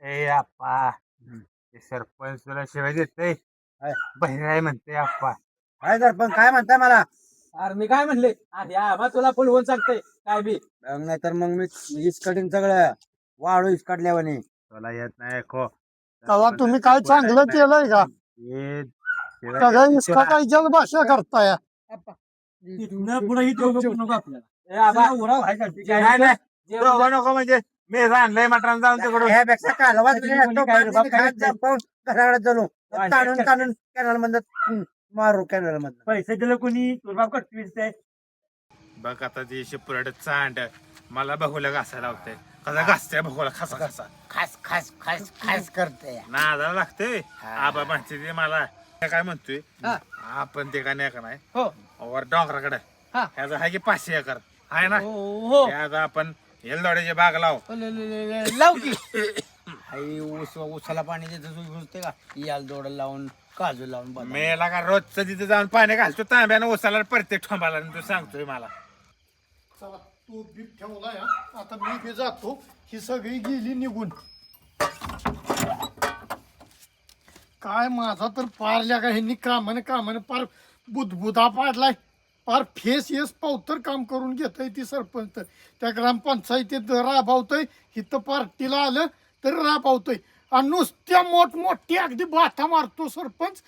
ए आप्पा ते सरपंच तुला शिवाय देतय काय? बहिराय म्हणते आप्पा. काय सरपंच काय म्हणताय मला? अरे मी काय म्हणले अरे आबा तुला बोलवून सांगते काय बी. नाही तर मग मी इसकटीन सगळं वाळू इसकाटल्यावानी. तुला येत नाही खो तेव्हा तुम्ही काय चांगलं केलंय का? हे शिवाय सगळ्या देतोय इसका तुला. काय जलभाषा करताय. तिथनं पुढे ही देऊ नको आपल्याला. ए आबा उराव आहे का? नाही नाही दोघं नको म्हणजे मी आणलंय मटण जाऊन तिकडून. ह्यापेक्षा कालवा काय बाप काय घराकडे चालू ताणून ताणून कॅनल मधून मारू कॅनल मधून. पैसे दिलं कोणी तुला कटवीस ते. बघ आता ती शिपुराट चांड मला बघूला घासायला लावते. कसा घासते बघूला खसा खसा खास खास खास खास करते. नादाला लागते. आबा म्हणते ते मला ते काय म्हणतोय आपण ते काय नाही का नाही हो वर डोंगराकडे हा. ह्याचा आहे की 500 एकर आहे ना. हो त्याचा आपण येलदोड्याची बाग लाव. लाव की. आई उसाला पाणी देते का याल दोड लावून काजू लावून बदाम. मेला का रोजचं तिथे जाऊन पाणी घालतो तांब्यानं उसाला प्रत्येक ठोंबाला आणि तू सांगतोय मला. चला तू बीप ठेवलाय आता मी बी जातो. ही सगळी गेली निघून. काय माझा तर पारल्या का ह्यांनी कामाने पार बुधबुधा पाडलाय. पार फेस येस पावतर काम करून घेतय ती सरपंच. त्या ग्रामपंचायतीत राबवतोय. इथं पार्टीला आलं तर राबवतोय आणि नुसत्या मोठमोठी अगदी बाथा मारतो सरपंच.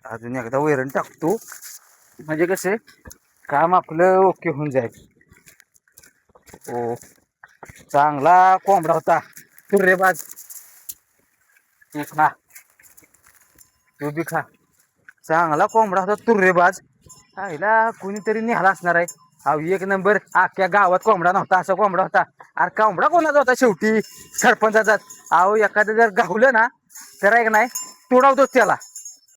अजून एकदा वैरण टाकतो म्हणजे कसे काम आपलं ओके होऊन जाईल. ओ चांगला कोंबडा होता तुर्रेबाज. तू खा तू बी खा. चांगला कोंबडा होता तुर्रेबाज. आईला कुणीतरी निघाला असणार आहे. अहो एक नंबर अख्ख्या गावात कोंबडा नव्हता असा कोंबडा होता. अरे कोंबडा कोणाचा होता शेवटी सरपंचाचा. अहो एखादं जर गावलं ना तर एक नाही तोडावतोच त्याला.